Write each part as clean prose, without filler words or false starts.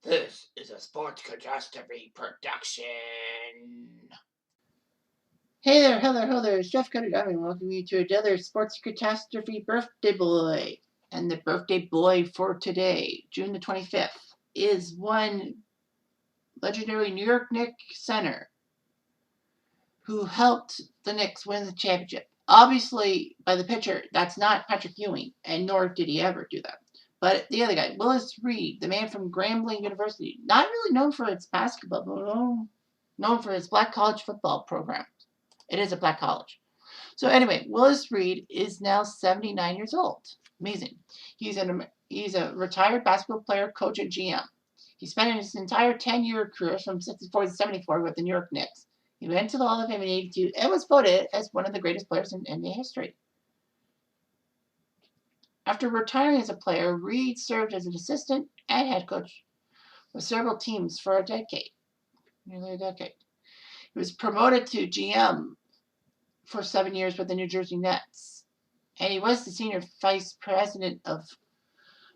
This is a sports catastrophe production. Hey there, hello there, it's Jeff Cutter and welcome you to another Sports Catastrophe Birthday Boy. And the birthday boy for today, June the 25th, is one legendary New York Knicks center who helped the Knicks win the championship. Obviously, by the pitcher, that's not Patrick Ewing, and nor did he ever do that. But the other guy, WIllis Reed, the man from Grambling University, not really known for its basketball, but known for its black college football program. It is a black college. So anyway, WIllis Reed is now 79 years old. Amazing. He's a retired basketball player, coach, and GM. He spent his entire 10-year career from 64 to 74 with the New York Knicks. He went to the Hall of Fame in 82 and was voted as one of the greatest players in NBA history. After retiring as a player, Reed served as an assistant and head coach with several teams for a decade, nearly a decade. He was promoted to GM for 7 years with the New Jersey Nets. And he was the senior vice president of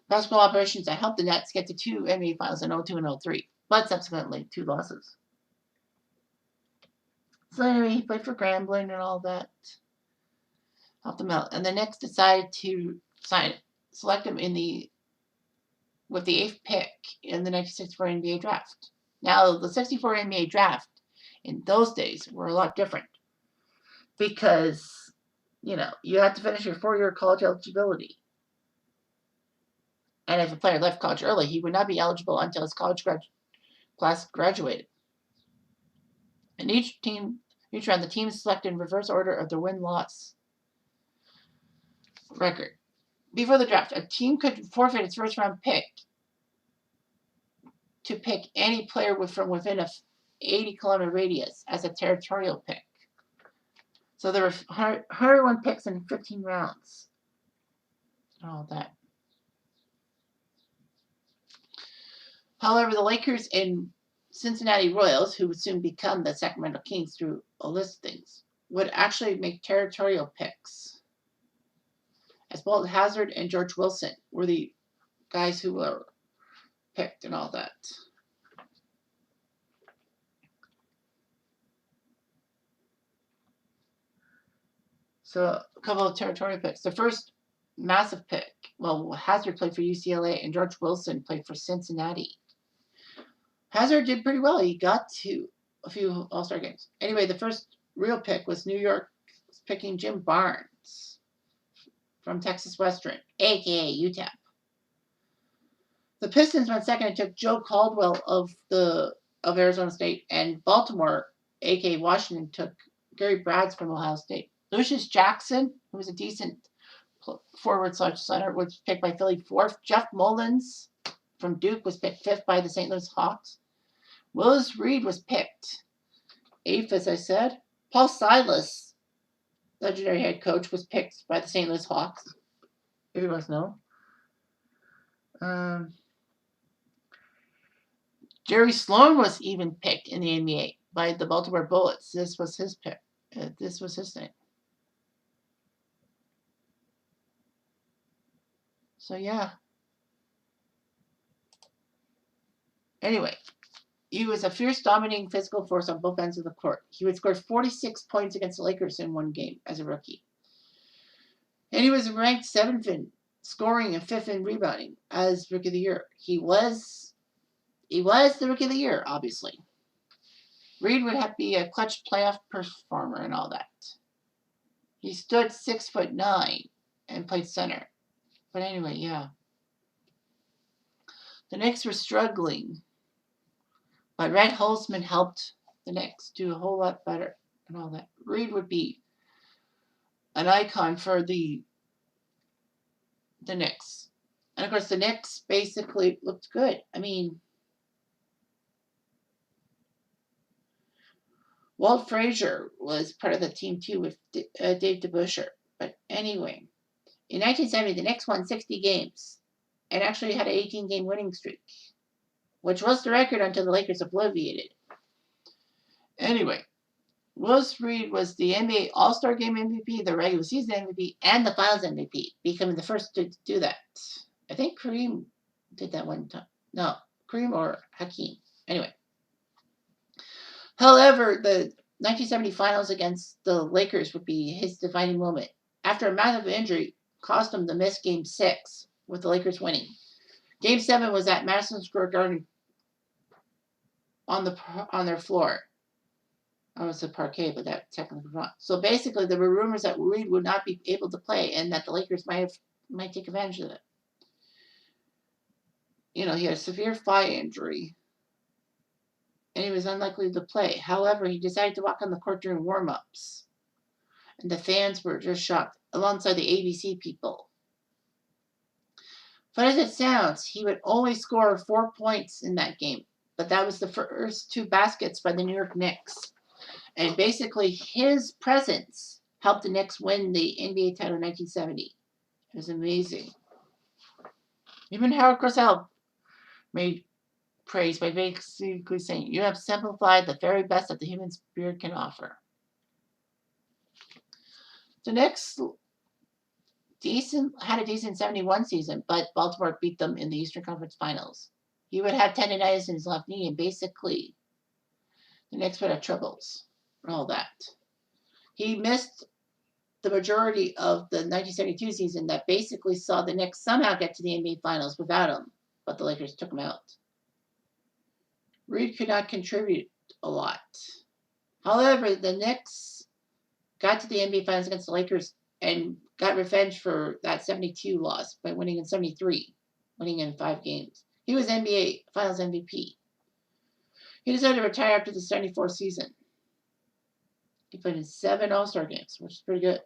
basketball operations that helped the Nets get to 2 NBA finals in 02 and 03, but subsequently 2 losses. So anyway, he played for Grambling and all that. Helped them out. And the Knicks decided to select him with the 8th pick in the 1964 NBA draft. Now, the 64 NBA draft in those days were a lot different because, you had to finish your 4-year college eligibility. And if a player left college early, he would not be eligible until his college class graduated. And each round, the team is selected in reverse order of their win-loss record. Before the draft, a team could forfeit its first-round pick to pick any player from within a 80-kilometer radius as a territorial pick. So there were 101 picks in 15 rounds. And all that. However, the Lakers and Cincinnati Royals, who would soon become the Sacramento Kings through a list of things, would actually make territorial picks. As Walt Hazzard and George Wilson were the guys who were picked and all that. So a couple of territorial picks. The first massive pick, Hazzard played for UCLA and George Wilson played for Cincinnati. Hazzard did pretty well. He got to a few All-Star games. Anyway, the first real pick was New York picking Jim Barnes from Texas Western, a.k.a. UTEP. The Pistons went second and took Joe Caldwell of Arizona State, and Baltimore, a.k.a. Washington, took Gary Brads from Ohio State. Lucius Jackson, who was a decent forward/center, was picked by Philly 4th. Jeff Mullins from Duke was picked 5th by the St. Louis Hawks. WIllis Reed was picked 8th, as I said. Paul Silas, legendary head coach, was picked by the St. Louis Hawks, if you guys know. Jerry Sloan was even picked in the NBA by the Baltimore Bullets. This was his pick. This was his name. So, yeah. Anyway, he was a fierce, dominating physical force on both ends of the court. He would score 46 points against the Lakers in one game as a rookie. And he was ranked 7th in scoring and 5th in rebounding as Rookie of the Year. He was the Rookie of the Year, obviously. Reed would have to be a clutch playoff performer and all that. He stood 6'9" and played center. But anyway, yeah. The Knicks were struggling, but Red Holzman helped the Knicks do a whole lot better and all that. Reed would be an icon for the Knicks. And of course, the Knicks basically looked good. I mean, Walt Frazier was part of the team too with Dave DeBusschere. But anyway, in 1970, the Knicks won 60 games and actually had an 18-game winning streak, which was the record until the Lakers obliterated. Anyway, WIllis Reed was the NBA All-Star Game MVP, the regular season MVP, and the Finals MVP, becoming the first to do that. I think Kareem did that one time. No, Kareem or Hakeem. Anyway. However, the 1970 finals against the Lakers would be his defining moment. After a massive injury caused him to miss Game 6, with the Lakers winning. Game 7 was at Madison Square Garden on their floor. I was a parquet, but that technically wrong. So basically, there were rumors that Reed would not be able to play, and that the Lakers might take advantage of it. He had a severe thigh injury, and he was unlikely to play. However, he decided to walk on the court during warm-ups, and the fans were just shocked, alongside the ABC people. But as it sounds, he would only score 4 points in that game, but that was the first 2 baskets by the New York Knicks. And basically, his presence helped the Knicks win the NBA title in 1970. It was amazing. Even Howard Cosell made praise by basically saying, "You have simplified the very best that the human spirit can offer." The Knicks had a decent 71 season, but Baltimore beat them in the Eastern Conference Finals. He would have tendonitis in his left knee, and basically, the Knicks would have troubles and all that. He missed the majority of the 1972 season that basically saw the Knicks somehow get to the NBA Finals without him, but the Lakers took him out. Reed could not contribute a lot. However, the Knicks got to the NBA Finals against the Lakers and got revenge for that 72 loss by winning in 73, winning in 5 games. He was NBA Finals MVP. He decided to retire after the 74 season. He played in 7 All-Star games, which is pretty good.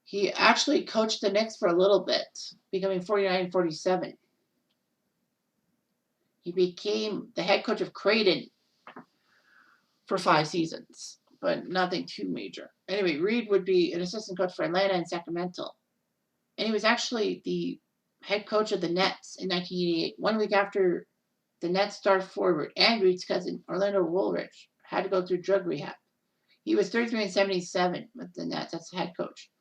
He actually coached the Knicks for a little bit, becoming 49-47. He became the head coach of Creighton for 5 seasons, but nothing too major. Anyway, Reed would be an assistant coach for Atlanta and Sacramento. And he was actually the head coach of the Nets in 1988, 1 week after the Nets star forward and Reed's cousin, Orlando Woolridge, had to go through drug rehab. He was 33-77 with the Nets as head coach.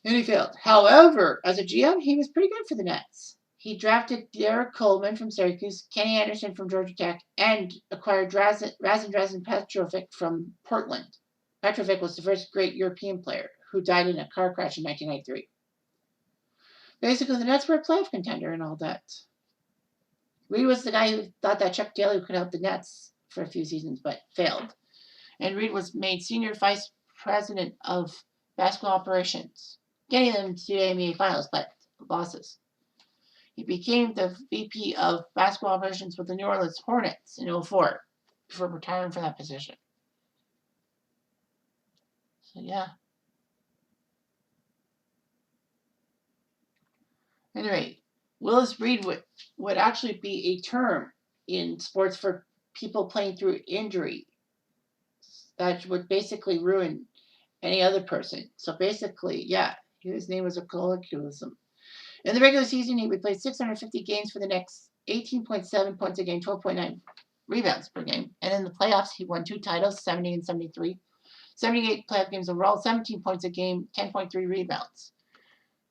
And he failed. However, as a GM, he was pretty good for the Nets. He drafted Derek Coleman from Syracuse, Kenny Anderson from Georgia Tech, and acquired Razin Petrovic from Portland. Petrovic was the first great European player who died in a car crash in 1993. Basically, the Nets were a playoff contender and all that. Reed was the guy who thought that Chuck Daly could help the Nets for a few seasons, but failed. And Reed was made senior vice president of basketball operations, getting them to the NBA Finals, but losses. He became the VP of basketball operations with the New Orleans Hornets in 2004 before retiring from that position. So, yeah. Anyway, WIllis Reed would actually be a term in sports for people playing through injury that would basically ruin any other person. So basically, yeah, his name was a colloquialism. In the regular season, he would play 650 games for the Knicks, 18.7 points a game, 12.9 rebounds per game. And in the playoffs, he won 2 titles, 70 and 73. 78 playoff games overall, 17 points a game, 10.3 rebounds.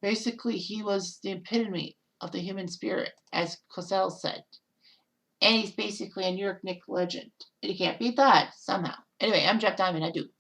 Basically, he was the epitome of the human spirit, as Cosell said. And he's basically a New York Knicks legend. And you can't beat that, somehow. Anyway, I'm Jeff Diamond. I do.